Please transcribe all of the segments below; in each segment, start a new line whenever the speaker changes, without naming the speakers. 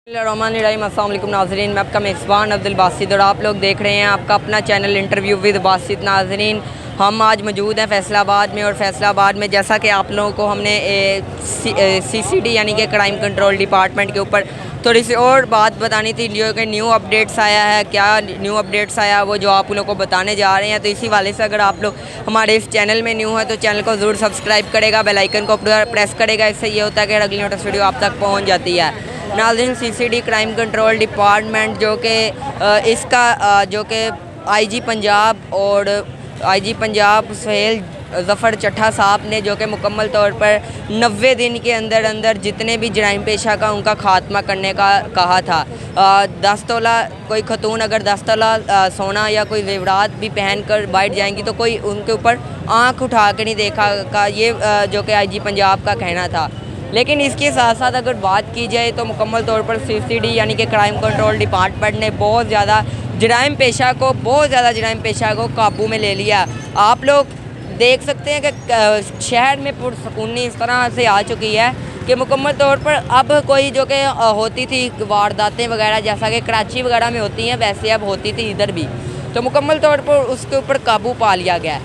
अस्सलामुअलैकुम नाज़रीन, मैं आपका मेज़बान अब्दुल बासित और आप लोग देख रहे हैं आपका अपना चैनल इंटरव्यू विद बासित। नाज़रीन, हम आज मौजूद हैं फैसलाबाद में और फैसलाबाद में जैसा कि आप लोगों को हमने CCD यानी कि क्राइम कंट्रोल डिपार्टमेंट के ऊपर थोड़ी सी और बात बतानी थी, जो कि न्यू अपडेट्स आया है। क्या न्यू अपडेट्स आया वो जो आप लोगों को बताने जा रहे हैं। तो इसी वाले से अगर आप लोग हमारे इस चैनल में न्यू है तो चैनल को ज़रूर सब्सक्राइब करेगा, बेल आइकन को प्रेस करेगा। इससे ये होता है कि अगली नोटिस वीडियो आप तक पहुँच जाती है। नाज़रीन, CCD क्राइम कंट्रोल डिपार्टमेंट जो कि इसका जो कि IG पंजाब सुहेल ज़फ़र चट्ठा साहब ने जो कि मुकम्मल तौर पर 90 दिन के अंदर अंदर जितने भी जराइम पेशा का उनका ख़ात्मा करने का कहा था। 10 तोला कोई खतून अगर 10 तोला सोना या कोई जेवरात भी पहन कर बैठ जाएंगी तो कोई उनके ऊपर आँख उठा के नहीं देखा का, ये जो कि IG पंजाब का कहना था। लेकिन इसके साथ साथ अगर बात की जाए तो मुकम्मल तौर पर CCD यानी कि क्राइम कंट्रोल डिपार्टमेंट ने बहुत ज़्यादा जराइम पेशा को काबू में ले लिया। आप लोग देख सकते हैं कि शहर में पुरसकूनी इस तरह से आ चुकी है कि मुकम्मल तौर पर अब कोई जो कि होती थी वारदातें वगैरह जैसा कि कराची वगैरह में होती हैं, वैसे अब होती थी इधर भी, तो मुकम्मल तौर पर उसके ऊपर काबू पा लिया गया।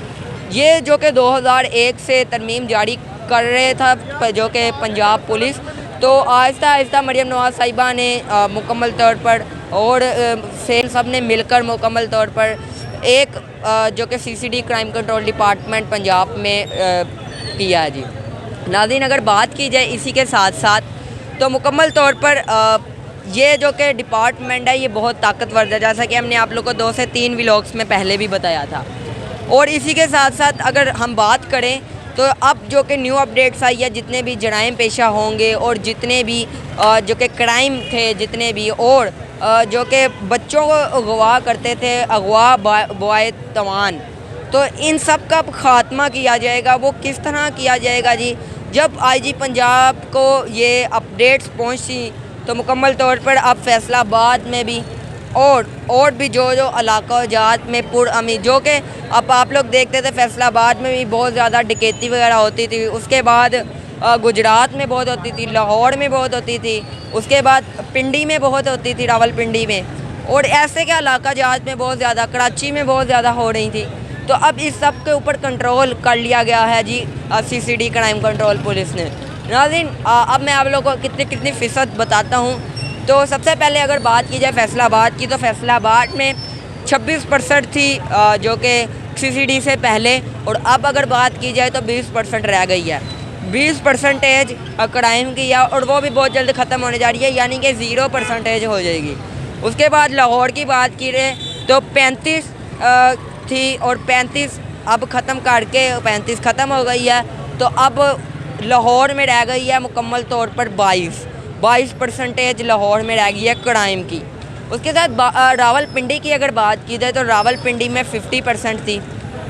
ये जो कि 2001 से तरमीम जारी कर रहे था जो कि पंजाब पुलिस, तो आहिस्ता आहिस्ता मरियम नवाज़ साहिबा ने मुकम्मल तौर पर और सेल सब ने मिलकर मुकम्मल तौर पर एक जो कि CCD crime control department Punjab में किया है जी। नाज़रीन, अगर बात की जाए इसी के साथ साथ तो मुकम्मल तौर पर ये जो कि डिपार्टमेंट है ये बहुत ताकतवर है, जैसा कि हमने आप लोग को 2 से 3 व्लॉग्स में पहले भी बताया था। और इसी के साथ साथ अगर हम बात करें तो अब जो कि न्यू अपडेट्स आई है, जितने भी जराइम पेशा होंगे और जितने भी जो कि क्राइम थे, जितने भी और जो कि बच्चों को अगवा करते थे, अगवा बॉय तवान, तो इन सब का ख़ात्मा किया जाएगा। वो किस तरह किया जाएगा जी? जब IG पंजाब को ये अपडेट्स पहुंची तो मुकम्मल तौर पर अब फैसलाबाद में भी और भी जो इलाका जात में पुरअमी, जो कि अब आप लोग देखते थे फैसलाबाद में भी बहुत ज़्यादा डकैती वगैरह होती थी, उसके बाद गुजरात में बहुत होती थी, लाहौर में बहुत होती थी, उसके बाद पिंडी में बहुत होती थी, रावलपिंडी में, और ऐसे के इलाका जात में बहुत ज़्यादा, कराची में बहुत ज़्यादा हो रही थी। तो अब इस सब के ऊपर कंट्रोल कर लिया गया है जी CCD क्राइम कंट्रोल पुलिस ने। नाज़रीन, अब मैं आप लोगों को कितनी फ़ीसद बताता हूँ। तो सबसे पहले अगर बात की जाए फैसलाबाद की, तो फैसलाबाद में 26% थी जो कि CCD से पहले, और अब अगर बात की जाए तो 20% रह गई है। 20% क्राइम की है और वो भी बहुत जल्द ख़त्म होने जा रही है, यानी कि 0% हो जाएगी। उसके बाद लाहौर की बात की रहे तो 35 थी और 35 अब ख़त्म करके 35 ख़त्म हो गई है। तो अब लाहौर में रह गई है मुकम्मल तौर पर 22% लाहौर में रह गई है क्राइम की। उसके साथ रावलपिंडी की अगर बात की जाए तो रावलपिंडी में 50% थी,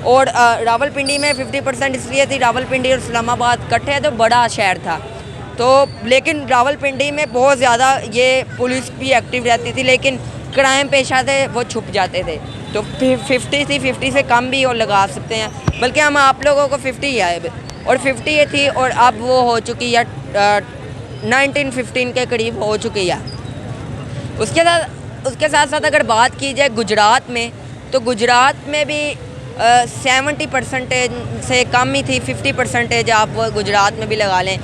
और रावलपिंडी में 50% इसलिए थी, रावलपिंडी और इस्लामाबाद इकट्ठे तो बड़ा शहर था, तो लेकिन रावलपिंडी में बहुत ज़्यादा ये पुलिस भी एक्टिव रहती थी, लेकिन क्राइम पेशा थे वो छुप जाते थे। तो 50 थी, 50 से कम भी और लगा सकते हैं, बल्कि हम आप लोगों को 50 है और 50 ये थी, और अब वो हो चुकी है 19-15 के करीब हो चुकी है। उसके साथ साथ अगर बात की जाए गुजरात में, तो गुजरात में भी 70% से कम ही थी, 50% आप वो गुजरात में भी लगा लें,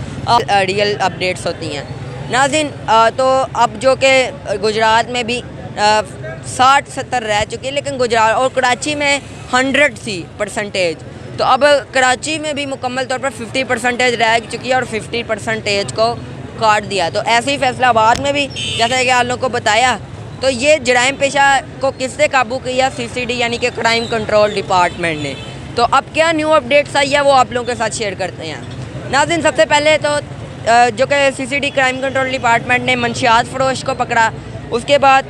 रियल अपडेट्स होती हैं। नाज़रीन, तो अब जो कि गुजरात में भी 60-70 रह चुकी है, लेकिन गुजरात और कराची में 100 थी परसेंटेज, तो अब कराची में भी मुकम्मल तौर पर 50% रह चुकी है और 50% को काट दिया। तो ऐसे ही फैसलाबाद में भी जैसा कि आप लोगों को बताया, तो ये जराइम पेशा को किससे काबू किया? CCD यानी कि क्राइम कंट्रोल डिपार्टमेंट ने। तो अब क्या न्यू अपडेट्स आई है वो आप लोगों के साथ शेयर करते हैं। नाज़रीन, सबसे पहले तो जो कि CCD क्राइम कंट्रोल डिपार्टमेंट ने मंशियात फरोश को पकड़ा, उसके बाद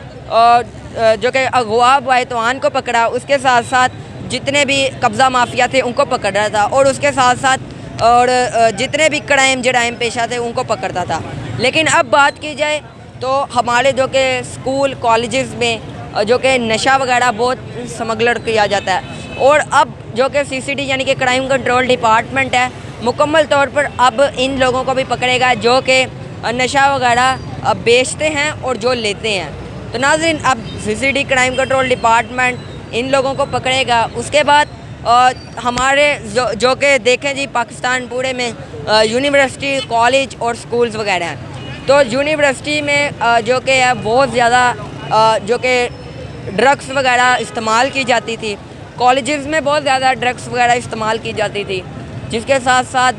जो कि अगवा बैतवान को पकड़ा, उसके साथ साथ जितने भी कब्ज़ा माफिया थे उनको पकड़ रहा था, और उसके साथ साथ और जितने भी जराइम पेशा थे उनको पकड़ता था। लेकिन अब बात की जाए तो हमारे जो कि स्कूल कॉलेजेस में जो कि नशा वगैरह बहुत स्मगलर किया जाता है, और अब जो कि CCD यानी कि क्राइम कंट्रोल डिपार्टमेंट है मुकम्मल तौर पर अब इन लोगों को भी पकड़ेगा जो कि नशा वगैरह बेचते हैं और जो लेते हैं। तो नाज़रीन, अब CCD crime control department in लोगों को पकड़ेगा। उसके बाद हमारे जो कि देखें जी, पाकिस्तान पूरे में यूनिवर्सिटी, कॉलेज और स्कूल्स वगैरह हैं। तो यूनिवर्सिटी में जो कि है बहुत ज़्यादा जो कि ड्रग्स वगैरह इस्तेमाल की जाती थी। कॉलेजेस में बहुत ज़्यादा ड्रग्स वगैरह इस्तेमाल की जाती थी, जिसके साथ साथ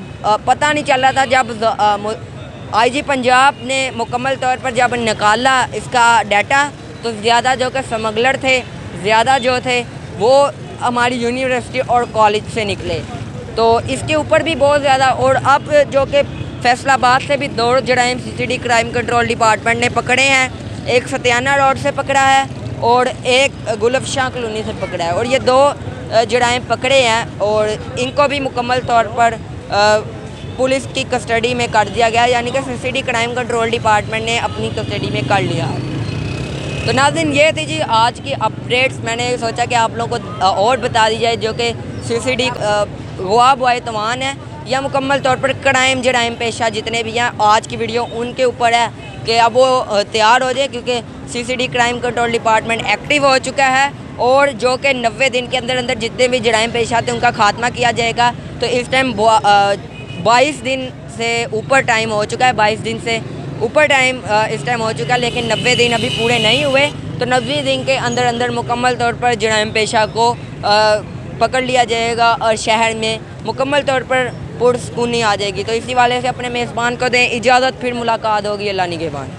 पता नहीं चल रहा था। जब आईजी पंजाब ने मुकम्मल तौर पर जब निकाला इसका डाटा, तो ज़्यादा जो कि स्मगलर थे, ज़्यादा जो थे वो हमारी यूनिवर्सिटी और कॉलेज से निकले। तो इसके ऊपर भी बहुत ज़्यादा, और अब जो कि फैसलाबाद से भी 2 जराइम सीसीडी क्राइम कंट्रोल डिपार्टमेंट ने पकड़े हैं। एक सत्याना रोड से पकड़ा है और एक गुलफशाह कॉलोनी से पकड़ा है, और ये 2 जराइम पकड़े हैं और इनको भी मुकम्मल तौर पर पुलिस की कस्टडी में कर दिया गया, यानी कि सीसीडी क्राइम कंट्रोल डिपार्टमेंट ने अपनी कस्टडी में कर लिया। तो नाज़रीन, ये थी जी आज की अपडेट्स। मैंने सोचा कि आप लोगों को और बता दी जाए जो कि सीसीडी गवाह बॉय तवान है या मुकम्मल तौर पर क्राइम जराइम पेशा जितने भी हैं, आज की वीडियो उनके ऊपर है कि अब वो तैयार हो जाए, क्योंकि CCD crime control department active हो चुका है और जो कि 90 दिन के अंदर अंदर जितने भी जराइम पेशा थे उनका खात्मा किया जाएगा। तो इस टाइम 22 दिन से ऊपर टाइम हो चुका है, 22 दिन से ऊपर टाइम इस टाइम हो चुका है, लेकिन 90 दिन अभी पूरे नहीं हुए। तो 90 दिन के अंदर अंदर मुकम्मल तौर पर जराइम पेशा को पकड़ लिया जाएगा और शहर में मुकम्मल तौर पर पुरसुकूनी आ जाएगी। तो इसी वाले से अपने मेज़बान को दें इजाज़त, फिर मुलाकात होगी। अल्लाह निगहबान।